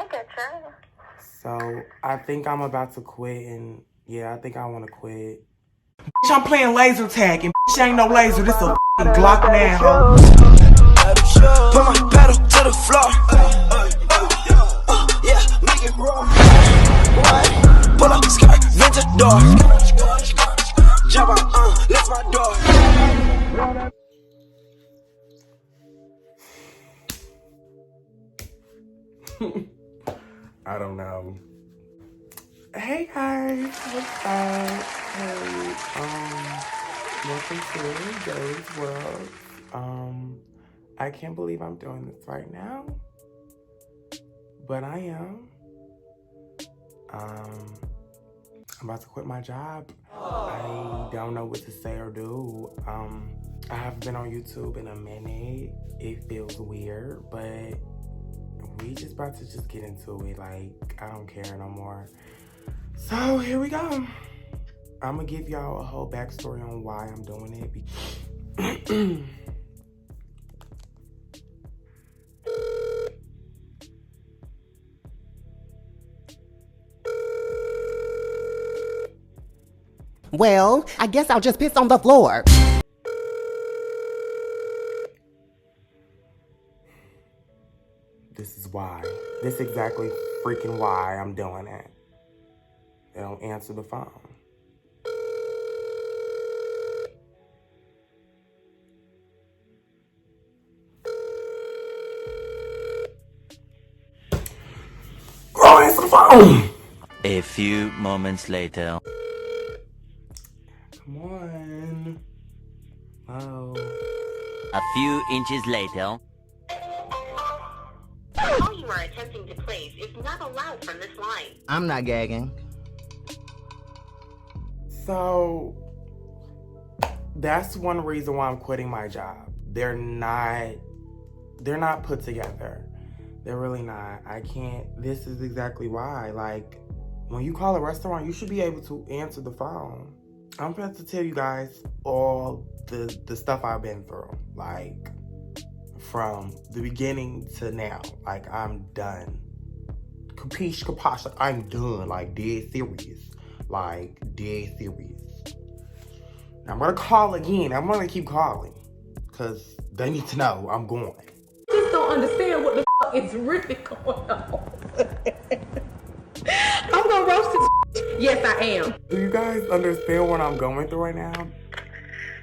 I get you. So I think I'm about to quit, and yeah, I think I want to quit. Bitch, I'm playing laser tag, and bitch ain't no laser. This a Glock 9, ho. Put my pedal to the floor. Yeah, make it roll. Pull up, skirt, vent the door. Jump out, lift my door. I don't know. Hey guys, what's up? Hey, welcome to Joey's World. I can't believe I'm doing this right now, but I am. I'm about to quit my job. I don't know what to say or do. I haven't been on YouTube in a minute. It feels weird, but we just about to just get into it. Like, I don't care no more. So here we go. I'm gonna give y'all a whole backstory on why I'm doing it. Well, I guess I'll just piss on the floor. This is why. This is exactly freaking why I'm doing it. They don't answer the phone. Girl, answer the phone! A few moments later. Come on. Oh. A few inches later. The call you are attempting to place is not allowed from this line. I'm not gagging. So, that's one reason why I'm quitting my job. They're not put together. They're really not. I can't, this is exactly why. Like, when you call a restaurant, you should be able to answer the phone. I'm about to tell you guys all the stuff I've been through. Like, from the beginning to now. Like, I'm done. Capiche, kaposh, like, I'm done. Like, dead serious. Like, dead serious. Now, I'm gonna call again. I'm gonna keep calling. Because they need to know I'm going. I just don't understand what the fuck is really going on. I'm gonna roast this. Yes, I am. Do you guys understand what I'm going through right now?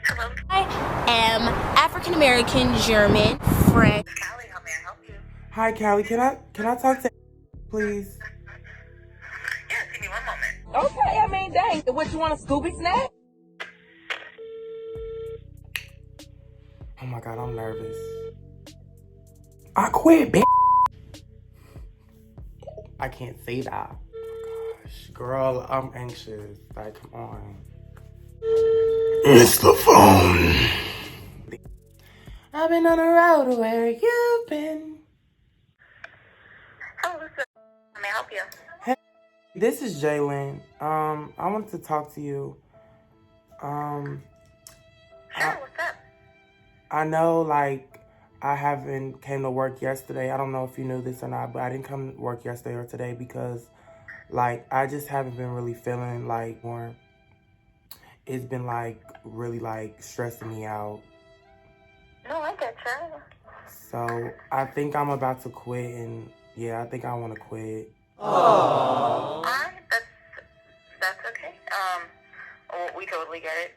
Hello? I am African American, German, French. Callie, how may I help you? Hi, Callie. Can I talk to please? Yes, give me one moment. Okay, I mean, dang. What, you want a Scooby snack? Oh my God, I'm nervous. I quit, bitch. I can't say that. Oh my gosh, girl, I'm anxious. Like, come on. It's the phone. I've been on the road where you've been. Hello, this is. How may I help you? Hey, this is Jalen. I wanted to talk to you. Sure, what's up? I know, like, I haven't came to work yesterday. I don't know if you knew this or not, but I didn't come to work yesterday or today because, like, I just haven't been really feeling, like, more. It's been, like, really, like, stressing me out. No, I get you. So I think I'm about to quit, and yeah, I think I want to quit. Alright, that's okay. Well, we totally get it.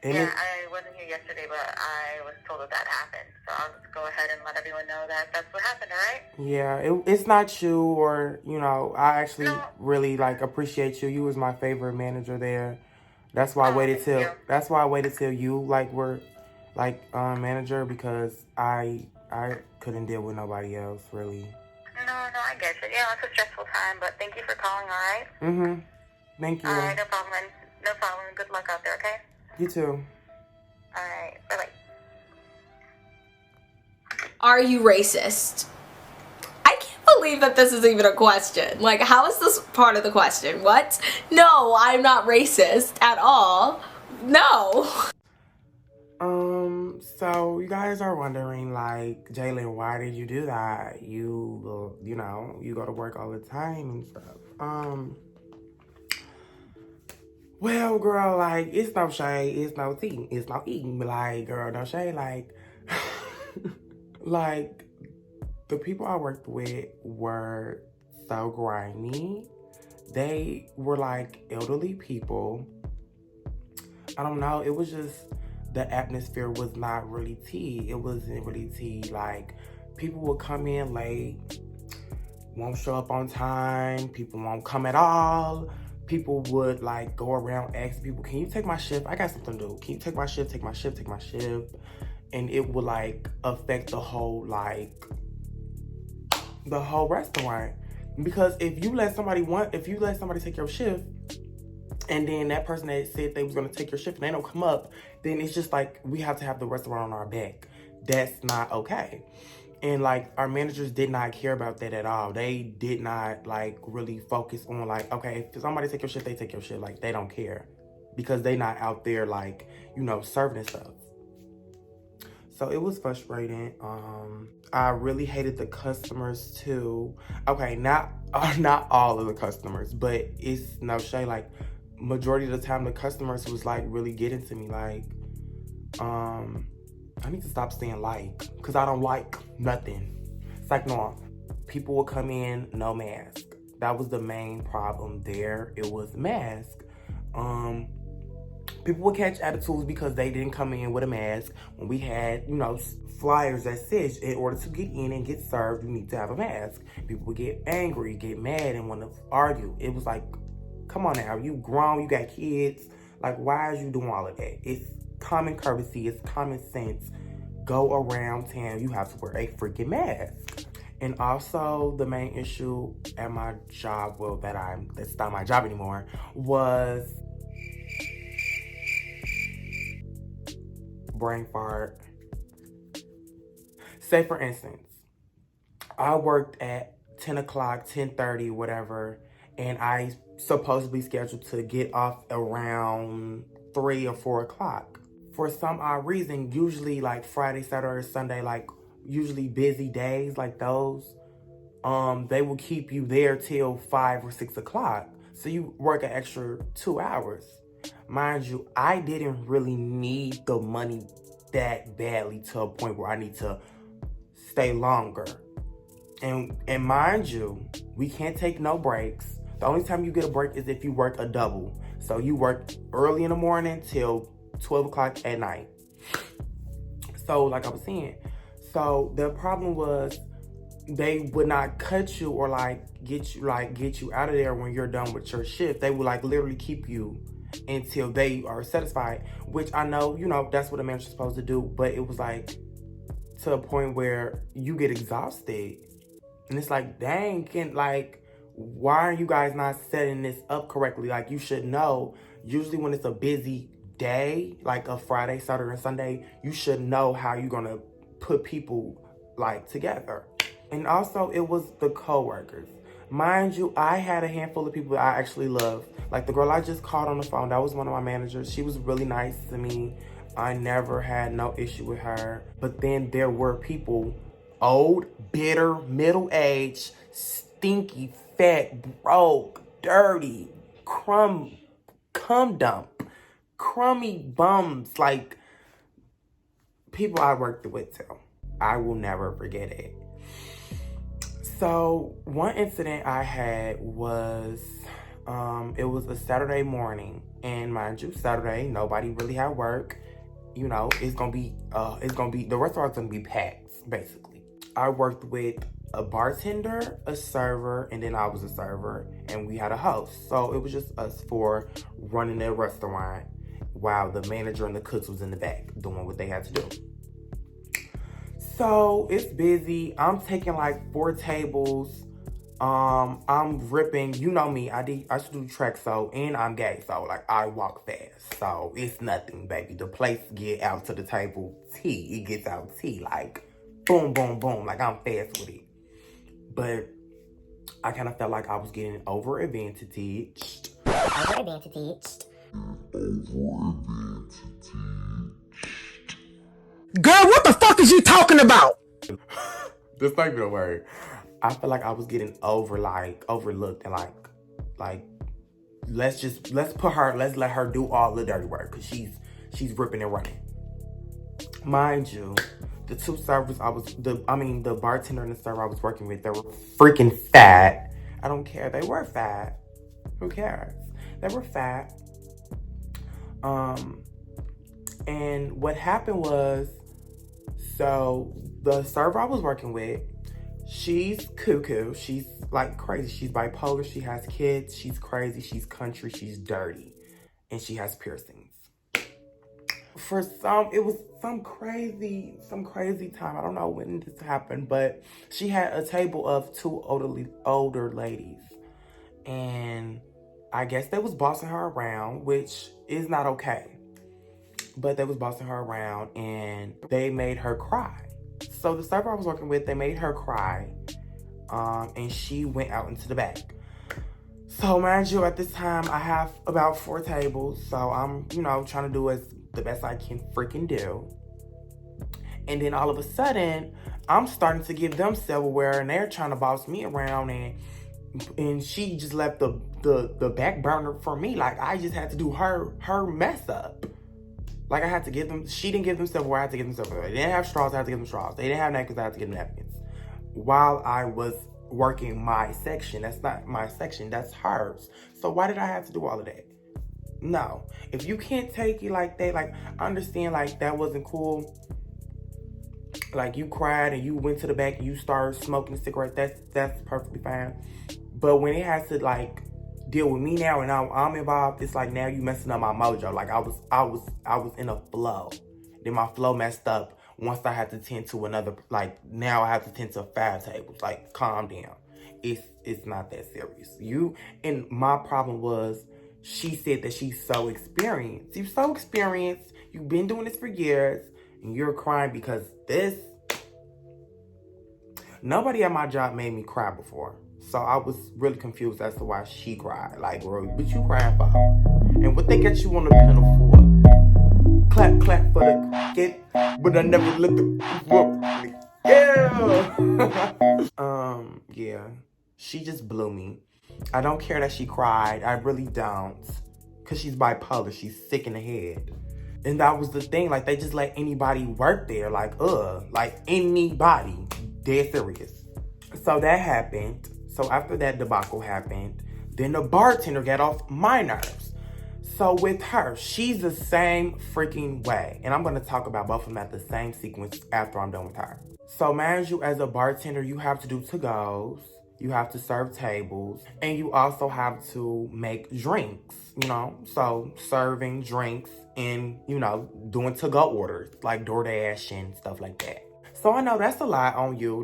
And Yeah, I wasn't here yesterday, but I was told that happened. So I'll just go ahead and let everyone know that that's what happened, alright? yeah, it's not you, or, you know, I actually No. really, like, appreciate you. You was my favorite manager there. That's why I Oh, waited thank till, you. that's why I waited till you, like, were, like, manager, because I couldn't deal with nobody else, really. No, I get you. Yeah, it's a stressful time, but thank you for calling, alright? Mm-hmm. Thank you. Alright, no problem. No problem. Good luck out there, okay? You too. Alright, bye-bye. Are you racist? I can't believe that this is even a question. Like, how is this part of the question? What? No, I'm not racist at all. No. So you guys are wondering, like, Jalen, why did you do that? You know, you go to work all the time and stuff. Well, girl, like, it's no shade, it's no tea, it's no eating. Like, girl, no shade, like, like, the people I worked with were so grimy. They were, like, elderly people. I don't know, it was just, the atmosphere was not really tea. It wasn't really tea. Like, people would come in late, won't show up on time, people won't come at all. People would, like, go around asking people, can you take my shift? I got something to do. Can you take my shift, take my shift, take my shift? And it would, like, affect the whole, like, the whole restaurant. Because if you let somebody take your shift, and then that person that said they was gonna take your shift and they don't come up, then it's just like, we have to have the restaurant on our back. That's not okay. And, like, our managers did not care about that at all. They did not, like, really focus on, like, okay, if somebody take your shit, they take your shit. Like, they don't care. Because they not out there, like, you know, serving and stuff. So it was frustrating. I really hated the customers, too. Okay, not all of the customers, but it's no shade. Like, majority of the time, the customers was, like, really getting to me. Like, I need to stop saying like, because I don't like nothing. It's like, no, people will come in, no mask. That was the main problem there. It was mask. People would catch attitudes because they didn't come in with a mask. When we had, you know, flyers that said, in order to get in and get served, you need to have a mask. People would get angry, get mad, and want to argue. It was like, come on now, you grown, you got kids. Like, why is you doing all of that? It's common courtesy, it's common sense. Go around town, you have to wear a freaking mask. And also, the main issue at my job, well, that's not my job anymore, was brain fart. Say, for instance, I worked at 10 o'clock, 10:30, whatever, and I supposedly scheduled to get off around 3 or 4 o'clock. For some odd reason, usually like Friday, Saturday, or Sunday, like usually busy days like those, they will keep you there till 5 or 6 o'clock. So you work an extra 2 hours. Mind you, I didn't really need the money that badly to a point where I need to stay longer. And mind you, we can't take no breaks. The only time you get a break is if you work a double. So you work early in the morning till 12 o'clock at night. So like I was saying, so the problem was they would not cut you or get you out of there when you're done with your shift. They would literally keep you until they are satisfied, which I know, you know, that's what a manager's supposed to do, but it was to a point where you get exhausted. And it's like, dang, why are you guys not setting this up correctly? Like, you should know, usually when it's a busy day, like a Friday, Saturday, and Sunday, you should know how you're gonna put people together. And also, it was the coworkers. Mind you, I had a handful of people that I actually love. Like the girl I just called on the phone, that was one of my managers. She was really nice to me. I never had no issue with her. But then there were people, old, bitter, middle-aged, stinky, fat, broke, dirty, cum dump, crummy bums, people I worked with too. I will never forget it. So one incident I had was, it was a Saturday morning, and mind you, Saturday, nobody really had work. You know, the restaurant's gonna be packed, basically. I worked with a bartender, a server, and then I was a server, and we had a host. So it was just us four running the restaurant while the manager and the cooks was in the back doing what they had to do. So it's busy. I'm taking 4 tables. I'm ripping, you know me, I should do track, so, and I'm gay, so I walk fast. So it's nothing, baby. The place get out to the table T. It gets out T, boom, boom, boom. I'm fast with it. But I kind of felt like I was getting over-advantaged. Girl, what the fuck is you talking about? That's not even a word. I feel like I was getting overlooked and like let's let her do all the dirty work because she's ripping and running. Mind you, the two servers the bartender and the server I was working with, they were freaking fat. I don't care. They were fat. Who cares? They were fat. And what happened was, so the server I was working with, she's cuckoo. She's like crazy. She's bipolar. She has kids. She's crazy. She's country. She's dirty. And she has piercings. It was some crazy time. I don't know when this happened, but she had a table of two older ladies. And I guess they was bossing her around, which is not okay. But they was bossing her around and they made her cry. So the server I was working with, they made her cry. And she went out into the back. So mind you, at this time, I have about 4 tables. So I'm, trying to do the best I can freaking do. And then all of a sudden, I'm starting to give them silverware and they're trying to boss me around and she just left the back burner for me. Like I just had to do her mess up. Like I had to give them, she didn't give them silverware, I had to give them silverware. They didn't have straws, I had to give them straws. They didn't have napkins, I had to give them napkins. While I was working my section, that's not my section, that's hers. So why did I have to do all of that? No. If you can't take it like that, like I understand like that wasn't cool. Like you cried and you went to the back and you started smoking a cigarette, that's perfectly fine. But when it has to like deal with me now and I'm involved, it's like now you messing up my mojo. Like I was in a flow. Then my flow messed up once I had to tend to another, like now I have to tend to 5 tables. Like calm down. It's not that serious. And my problem was she said that she's so experienced. You're so experienced. You've been doing this for years and you're crying because nobody at my job made me cry before. So I was really confused as to why she cried. Like, bro, what you crying for? And what they get you on the panel for? Clap, clap for the kid, but I never looked for. Yeah. Yeah. She just blew me. I don't care that she cried. I really don't. Cause she's bipolar. She's sick in the head. And that was the thing. Like, they just let anybody work there. Like anybody. Dead serious. So that happened. So after that debacle happened, then the bartender got off my nerves. So with her, she's the same freaking way. And I'm going to talk about both of them at the same sequence after I'm done with her. So mind you, as a bartender, you have to do to-goes. You have to serve tables. And you also have to make drinks, So serving drinks and, doing to-go orders like DoorDash and stuff like that. So I know that's a lot on you.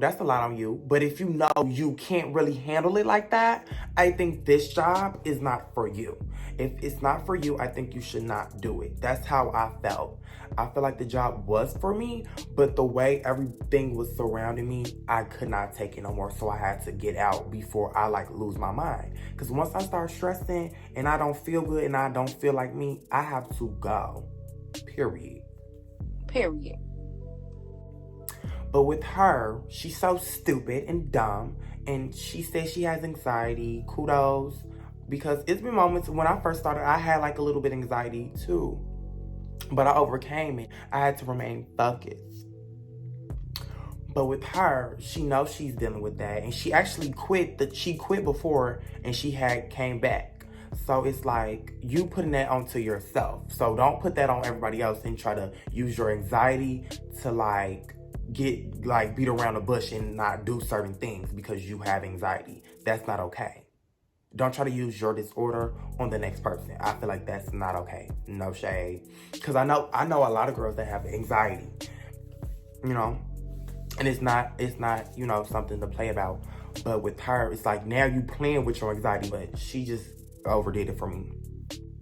But if you know you can't really handle it like that, I think this job is not for you. If it's not for you, I think you should not do it. That's how I felt. I feel like the job was for me, but the way everything was surrounding me, I could not take it no more. So I had to get out before I lose my mind. Because once I start stressing and I don't feel good and I don't feel like me, I have to go. Period. But with her, she's so stupid and dumb. And she says she has anxiety. Kudos. Because it's been moments when I first started, I had a little bit of anxiety too. But I overcame it. I had to remain focused. But with her, she knows she's dealing with that. And she actually quit. She quit before and she came back. So it's like you putting that onto yourself. So don't put that on everybody else and try to use your anxiety to get beat around the bush and not do certain things because you have anxiety. That's not okay. Don't try to use your disorder on the next person. I feel like that's not okay. No shade. Because I know a lot of girls that have anxiety. And it's not something to play about. But with her, it's like now you playing with your anxiety, but she just overdid it for me.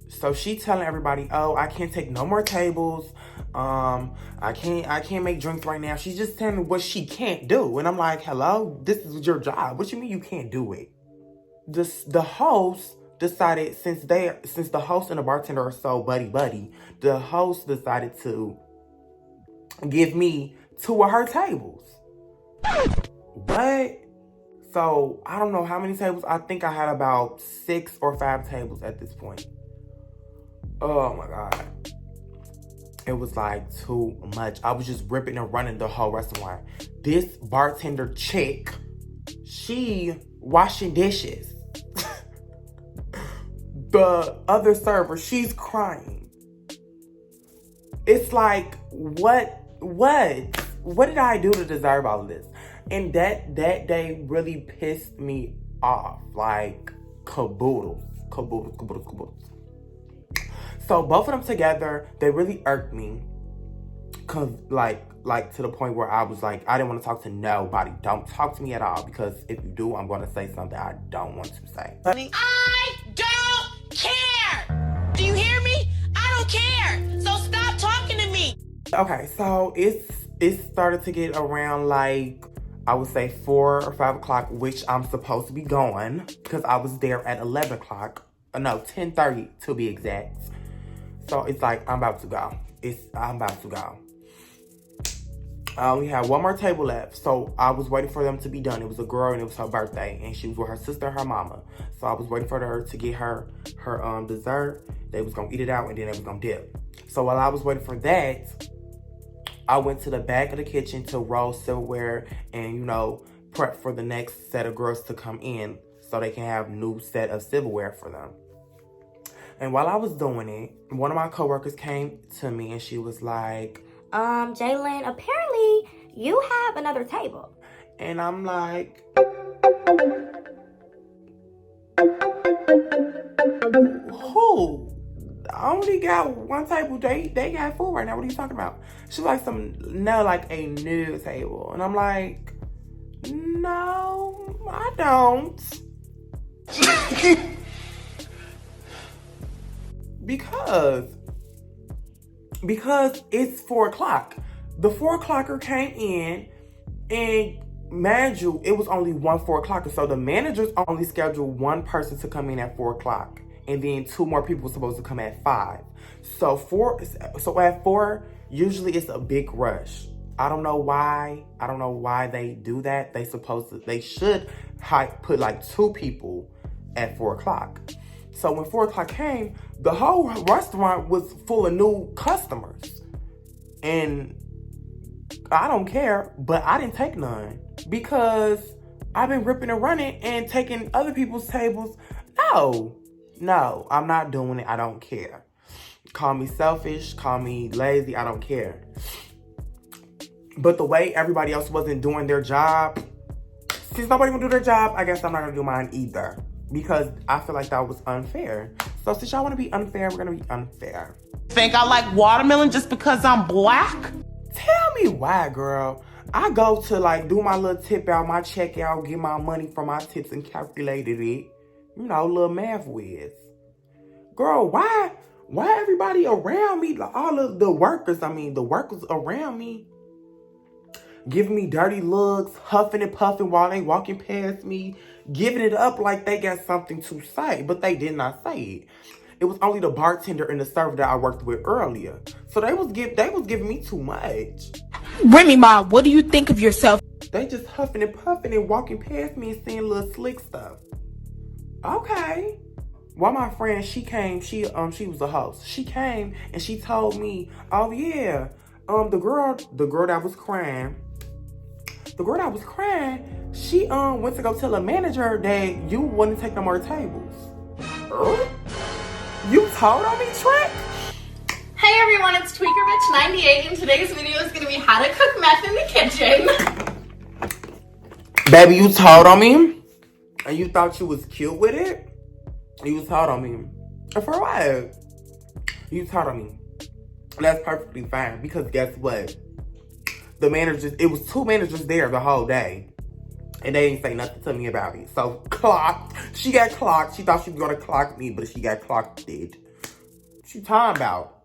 So she telling everybody, oh, I can't take no more tables. I can't make drinks right now. She's just telling me what she can't do. And I'm like, hello, this is your job. What you mean you can't do it? The host decided, since the host and the bartender are so buddy, the host decided to give me 2 of her tables. What? So, I don't know how many tables. I think I had about 6 or 5 tables at this point. Oh my God. It was like too much. I was just ripping and running the whole restaurant. This bartender chick, she washing dishes. The other server, she's crying. It's like, what did I do to deserve all of this? And that day really pissed me off. Like, caboodles. So both of them together, they really irked me. Cause like to the point where I was like, I didn't want to talk to nobody. Don't talk to me at all, because if you do, I'm going to say something I don't want to say. I don't care. Do you hear me? I don't care. So stop talking to me. Okay, so it started to get around like, I would say 4 or 5 o'clock, which I'm supposed to be going, because I was there at 11 o'clock. No, 10:30 to be exact. So it's like, I'm about to go. I'm about to go. We had 1 more table left, so I was waiting for them to be done. It was a girl, and it was her birthday, and she was with her sister and her mama. So I was waiting for her to get her dessert. They was gonna eat it out, and then they was gonna dip. So while I was waiting for that, I went to the back of the kitchen to roll silverware and, you know, prep for the next set of girls to come in so they can have new set of silverware for them. And while I was doing it, one of my coworkers came to me and she was like, Jalen, apparently you have another table. And I'm like, who? I only got 1 table. They got 4 right now. What are you talking about? She's like, like a new table. And I'm like, no, I don't. Because it's 4 o'clock. The 4 o'clocker came in, and mind you, it was only 1 4 o'clocker. So the managers only scheduled 1 person to come in at 4 o'clock. And then 2 more people were supposed to come at 5. So at 4, usually it's a big rush. I don't know why. I don't know why they do that. They should put like 2 people at 4 o'clock. So when 4 o'clock came, the whole restaurant was full of new customers. And I don't care, but I didn't take none because I've been ripping and running and taking other people's tables. No, I'm not doing it. I don't care. Call me selfish, call me lazy, I don't care. But the way everybody else wasn't doing their job, since nobody gonna do their job, I guess I'm not gonna do mine either. Because I feel like that was unfair. So since y'all wanna be unfair, we're gonna be unfair. Think I like watermelon just because I'm black? Tell me why, girl. I go to like do my little tip out, my check out, get my money from my tips and calculated it. You know, little math whiz. Girl, why everybody around me, like all of the workers around me, giving me dirty looks, huffing and puffing while they walking past me, giving it up like they got something to say, but they did not say it. It was only the bartender and the server that I worked with earlier. So they was giving me too much. Remy Ma, what do you think of yourself? They just huffing and puffing and walking past me and saying little slick stuff. Okay. Well, my friend, she came, she was the host. She came and she told me, oh yeah, the girl that was crying, she went to go tell a manager that you wouldn't take no more tables. You told on me, Trent? Hey everyone, it's Tweaker Bitch 98 and today's video is gonna be how to cook meth in the kitchen. Baby, you told on me? And you thought you was cute with it? You was told on me. And for what? You told on me. That's perfectly fine, because guess what? It was 2 managers there the whole day. And they didn't say nothing to me about it. So, she got clocked. She thought she was gonna clock me, but she got clocked. She talking about?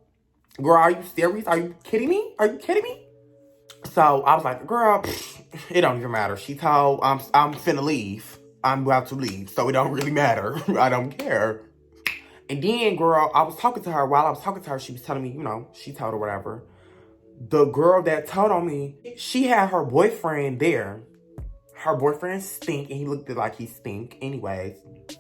Girl, are you serious? Are you kidding me? So, I was like, girl, it don't even matter. She told, I'm finna leave. I'm about to leave, so it don't really matter. I don't care. And then, girl, I was talking to her. While I was talking to her, she was telling me, you know, she told her whatever. the girl that told on me, she had her boyfriend there. Her boyfriend stink, and he looked like he stink anyways.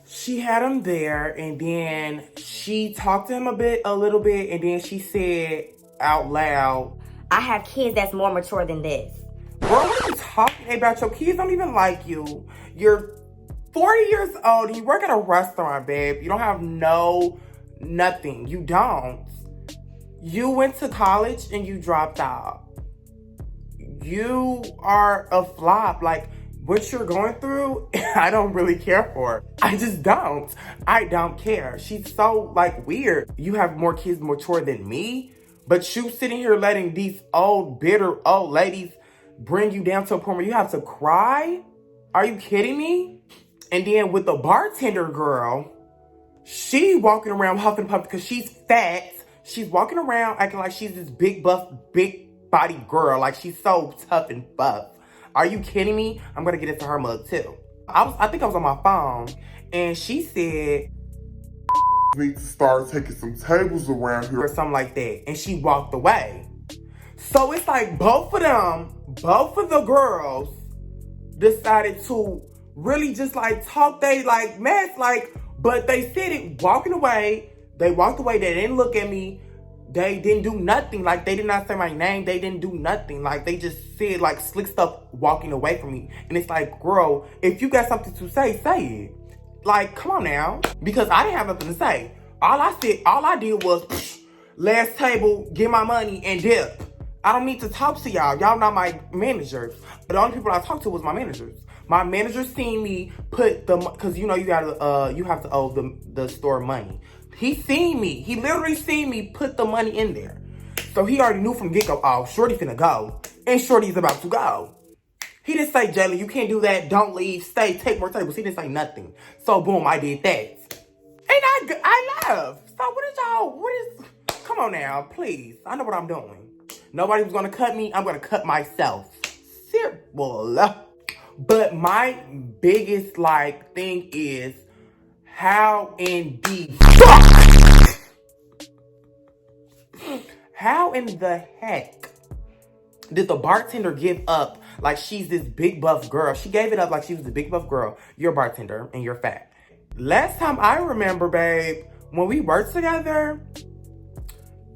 She had him there, and then she talked to him a little bit, and then she said out loud, I have kids that's more mature than this. girl, what are you talking about? Your kids don't even like you. You're 40 years old, and you work at a restaurant, babe. You don't have nothing. You don't. You went to college, and you dropped out. You are a flop. Like, what you're going through, I don't really care for. I just don't. I don't care. She's so, like, weird. You have more kids mature than me, but you sitting here letting these old, bitter old ladies bring you down to a point where you have to cry? Are you kidding me? And then with the bartender girl, she walking around huffing and puffing because she's fat. She's walking around acting like she's this big buff, big body girl. Like, she's so tough and buff. Are you kidding me? I'm gonna get into her mug too. I think I was on my phone, and she said, need to start taking some tables around here or something like that, and she walked away. So it's like both of the girls decided to really just like talk they like mess, like, but they said it walking away. They walked away, they didn't look at me. They didn't do nothing. Like, they did not say my name. They didn't do nothing. Like, they just said, like, slick stuff walking away from me. And it's like, girl, if you got something to say, say it. Like, come on now. Because I didn't have nothing to say. All I did was, last table, get my money, and dip. I don't need to talk to y'all. Y'all not my managers. But the only people I talked to was my managers. My manager seen me put the, because you know you have to owe the store money. He seen me. He literally seen me put the money in there. So he already knew from get-go, oh, Shorty finna go. And Shorty's about to go. He didn't say, Jayla, you can't do that. Don't leave. Stay. Take more tables. He didn't say nothing. So, boom, I did that. And I left. So, come on now, please. I know what I'm doing. Nobody was going to cut me. I'm going to cut myself. Simple. But my biggest, like, thing is, how in the heck did the bartender give up like she's this big buff girl? She gave it up like she was a big buff girl. You're a bartender and you're fat. Last time I remember, babe, when we worked together,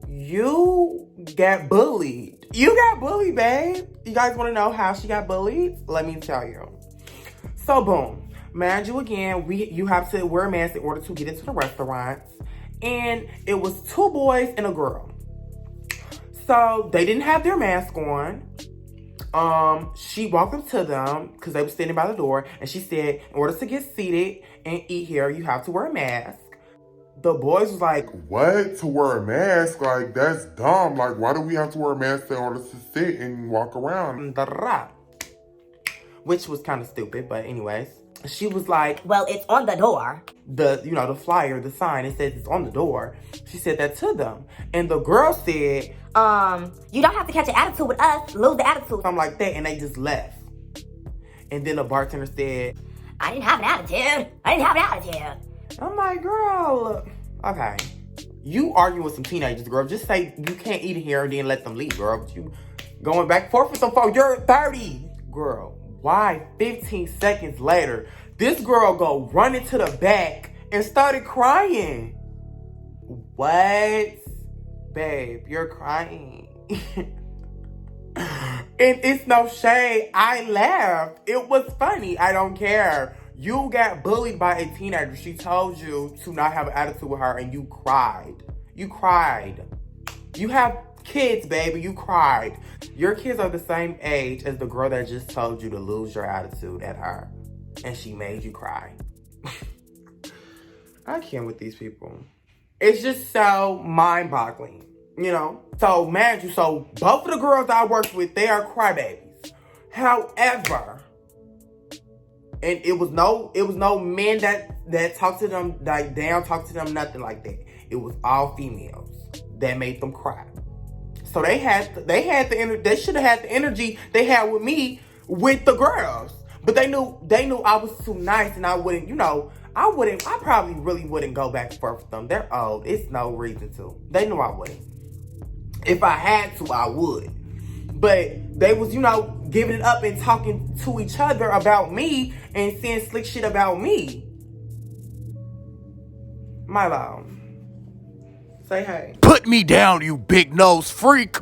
you got bullied. You got bullied, babe. You guys want to know how she got bullied? Let me tell you. So, boom. Mind you, again, you have to wear a mask in order to get into the restaurants. And it was 2 boys and a girl. So they didn't have their mask on. She walked up to them because they were standing by the door. And she said, in order to get seated and eat here, you have to wear a mask. The boys was like, what? To wear a mask? Like, that's dumb. Like, why do we have to wear a mask in order to sit and walk around? Which was kind of stupid, but anyways. She was like, well, it's on the door. The flyer, the sign, it says it's on the door. She said that to them. And the girl said, you don't have to catch an attitude with us. Lose the attitude. Something like that, and they just left. And then the bartender said, I didn't have an attitude. I'm like, girl, okay. You arguing with some teenagers, girl. Just say you can't eat here and then let them leave, girl. But you going back and forth with some folks. You're 30. Girl, why 15 seconds later, this girl go running to the back and started crying. What? Babe, you're crying. And it's no shade. I laughed. It was funny. I don't care. You got bullied by a teenager. She told you to not have an attitude with her and you cried. You cried. You have kids, baby. You cried. Your kids are the same age as the girl that just told you to lose your attitude at her. And she made you cry. I can't with these people. It's just so mind-boggling, you know? So, mind you, both of the girls I worked with, they are crybabies. However, and it was no men that talked to them, like down, talked to them, nothing like that. It was all females that made them cry. So they should have had the energy they had with me with the girls. But they knew I was too nice and I wouldn't, I probably really wouldn't go back and forth with them. They're old. It's no reason to. They knew I wouldn't. If I had to, I would. But they was, you know, giving it up and talking to each other about me and saying slick shit about me. Milo, say hey. Put me down, you big nose freak.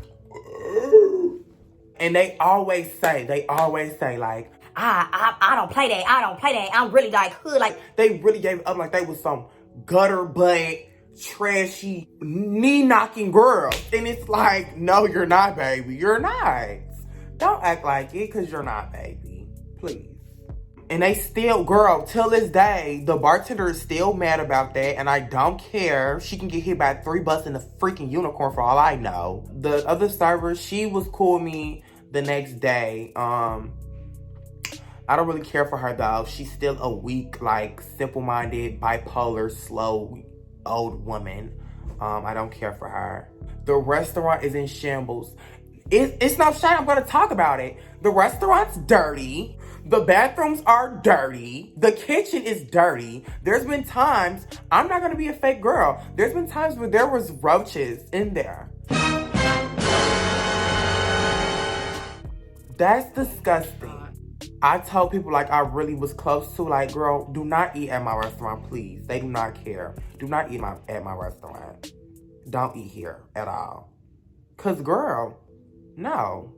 And they always say, like, I don't play that. I don't play that. I'm really like hood. Like, they really gave it up like they was some gutter butt, trashy, knee-knocking girl. And it's like, no, you're not, baby. You're not. Don't act like it, because you're not, baby. Please. And they still, girl, till this day, the bartender is still mad about that, and I don't care. She can get hit by 3 bucks in a freaking unicorn for all I know. The other server, she was cool with me the next day. I don't really care for her, though. She's still a weak, like, simple-minded, bipolar, slow, old woman. I don't care for her. The restaurant is in shambles. It's no shame. I'm going to talk about it. The restaurant's dirty. The bathrooms are dirty. The kitchen is dirty. There's been times, I'm not going to be a fake girl. There's been times where there was roaches in there. That's disgusting. I told people, like, I really was close to, like, girl, do not eat at my restaurant, please. They do not care. Do not eat at my restaurant. Don't eat here at all. Because, girl, no.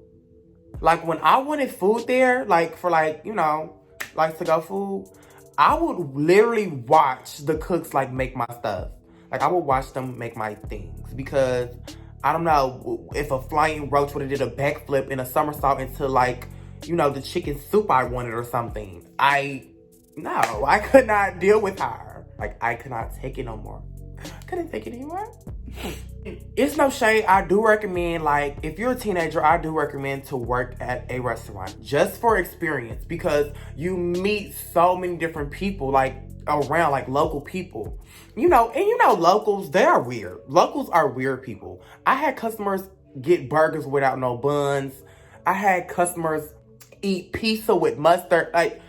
Like, when I wanted food there, like, for, like, you know, like, to-go food, I would literally watch the cooks, like, make my stuff. Like, I would watch them make my things. Because, I don't know, if a flying roach would have did a backflip and a somersault into, like, you know, the chicken soup I wanted or something. I could not deal with her. Like, I could not take it no more. Couldn't take it anymore. It's no shade. I do recommend, like, if you're a teenager, I do recommend to work at a restaurant just for experience, because you meet so many different people, like, around, like, local people. You know, and you know, locals, they are weird. Locals are weird people. I had customers get burgers without no buns. I had customers eat pizza with mustard. Like,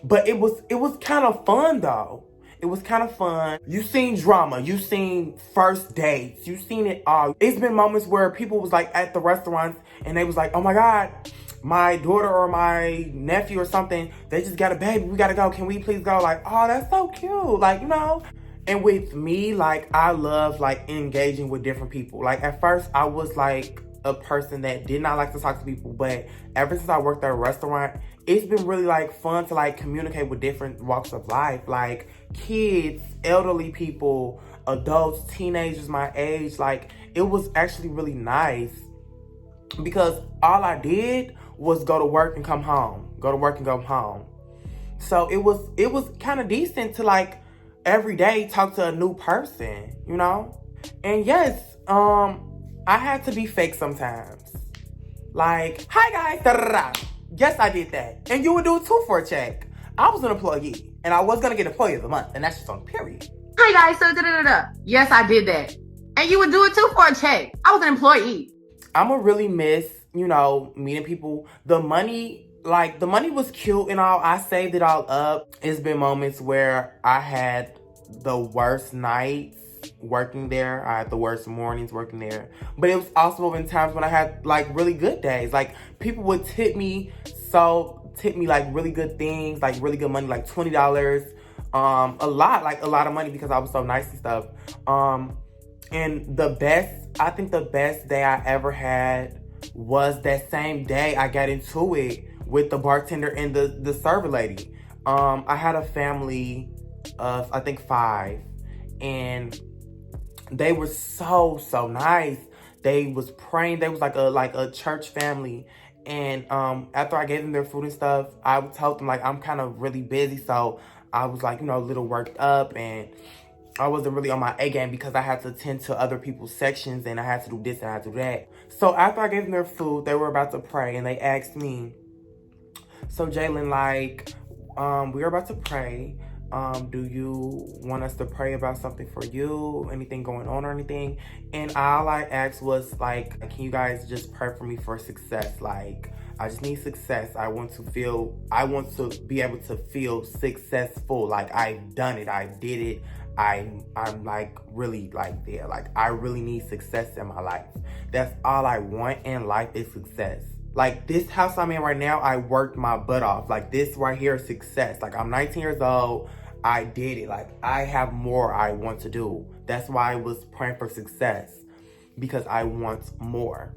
but it was kind of fun, though. It was kind of fun. You seen drama. You seen first dates. You seen it all. It's been moments where people was like at the restaurants and they was like, oh my God, my daughter or my nephew or something, they just got a baby. We gotta go. Can we please go? Like, oh, that's so cute. Like, you know. And with me, like, I love, like, engaging with different people. Like, at first, I was, like, a person that did not like to talk to people. But ever since I worked at a restaurant, it's been really, like, fun to, like, communicate with different walks of life. Like, kids, elderly people, adults, teenagers my age. Like, it was actually really nice. Because all I did was go to work and come home. Go to work and go home. So it was kind of decent to, like, every day talk to a new person, you know? And yes, I had to be fake sometimes. Like, hi guys, da-da-da. Yes, I did that. And you would do it too for a check. I was an employee, and I was gonna get Employee of the Month, and that's just on period. Hi guys, so da-da-da-da. Yes, I did that. And you would do it too for a check. I was an employee. I'ma really miss, you know, meeting people. The money was cute and all. I saved it all up. It's been moments where I had the worst nights working there. I had the worst mornings working there. But it was also been times when I had, like, really good days. Like, people would tip me like really good things, like really good money, like $20. A lot of money because I was so nice and stuff. And I think the best day I ever had was that same day I got into it with the bartender and the server lady. I had a family of, I think, 5, and they were so nice. They was praying. They was like a church family. And after I gave them their food and stuff, I told them, like, I'm kind of really busy, so I was, like, you know, a little worked up, and I wasn't really on my A game because I had to attend to other people's sections, and I had to do this and I had to do that. So after I gave them their food, they were about to pray, and they asked me, so Jalen, like, we're about to pray. Do you want us to pray about something for you? Anything going on or anything? And all I asked was, like, can you guys just pray for me for success? Like, I just need success. I want to be able to feel successful. Like I've done it, I did it. I'm like really like there. Like I really need success in my life. That's all I want in life is success. Like this house I'm in right now, I worked my butt off. Like this right here is success. Like I'm 19 years old. I did it. Like I have more I want to do. That's why I was praying for success, because I want more.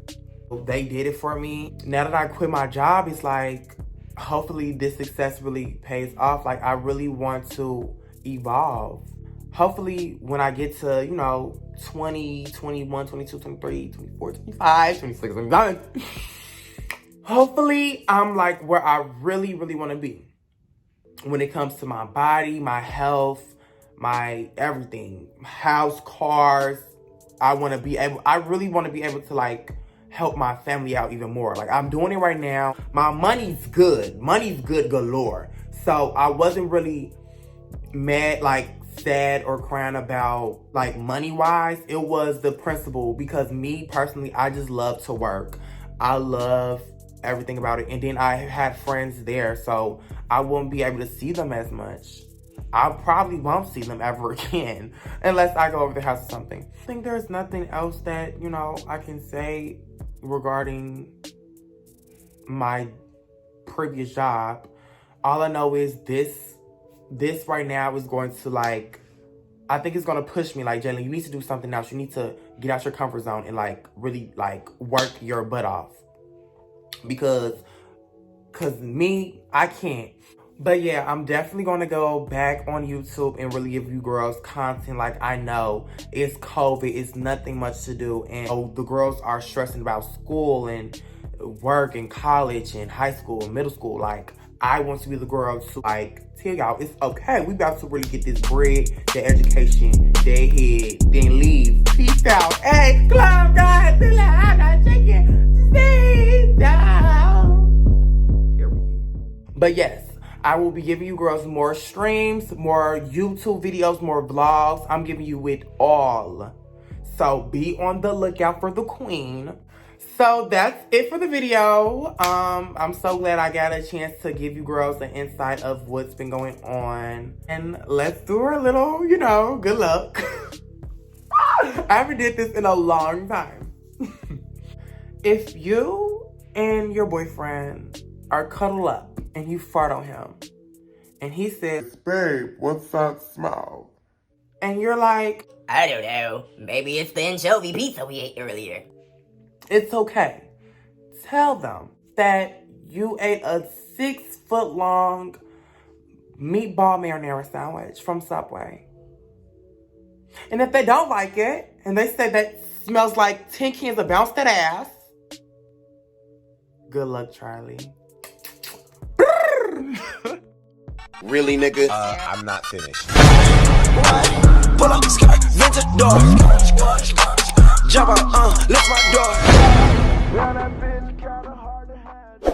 They did it for me. Now that I quit my job, it's like, hopefully this success really pays off. Like I really want to evolve. Hopefully when I get to, 20, 21, 22, 23, 24, 25, 26, 27, hopefully I'm like where I really, really want to be. When it comes to my body, my health, my everything, house, cars, I really want to be able to like help my family out even more. Like I'm doing it right now. My money's good. Money's good galore. So I wasn't really mad, like sad or crying about like money wise. It was the principle, because me personally, I just love to work. I love everything about it. And then I had friends there, so I won't be able to see them as much. I probably won't see them ever again unless I go over the house or something. I think there's nothing else that, I can say regarding my previous job. All I know is this right now is going to like, I think it's going to push me like, Jalen, you need to do something else. You need to get out your comfort zone and like really like work your butt off. Because me, I can't. But yeah, I'm definitely going to go back on YouTube and really give you girls content. Like I know it's COVID, it's nothing much to do. And the girls are stressing about school and work and college and high school and middle school. Like I want to be the girl to like tell y'all it's okay. We about to really get this bread, the education, their head, then leave. Peace out. Hey, club guys, I'm not chicken. Stay down. Here we go. But yes, I will be giving you girls more streams, more YouTube videos, more vlogs. I'm giving you it all. So be on the lookout for the queen. So that's it for the video. I'm so glad I got a chance to give you girls an insight of what's been going on. And let's do a little, good luck. I haven't did this in a long time. If you and your boyfriend are cuddled up and you fart on him and he says, babe, what's that smell? And you're like, I don't know. Maybe it's the anchovy pizza we ate earlier. It's okay. Tell them that you ate a 6-foot-long meatball marinara sandwich from Subway. And if they don't like it, and they say that smells like 10 cans of Bounce That Ass, good luck, Charlie. Really, nigga? I'm not finished. Pull up, skirt, vintage door. Jump out, lift my door. Yeah, that bitch kinda hard to handle.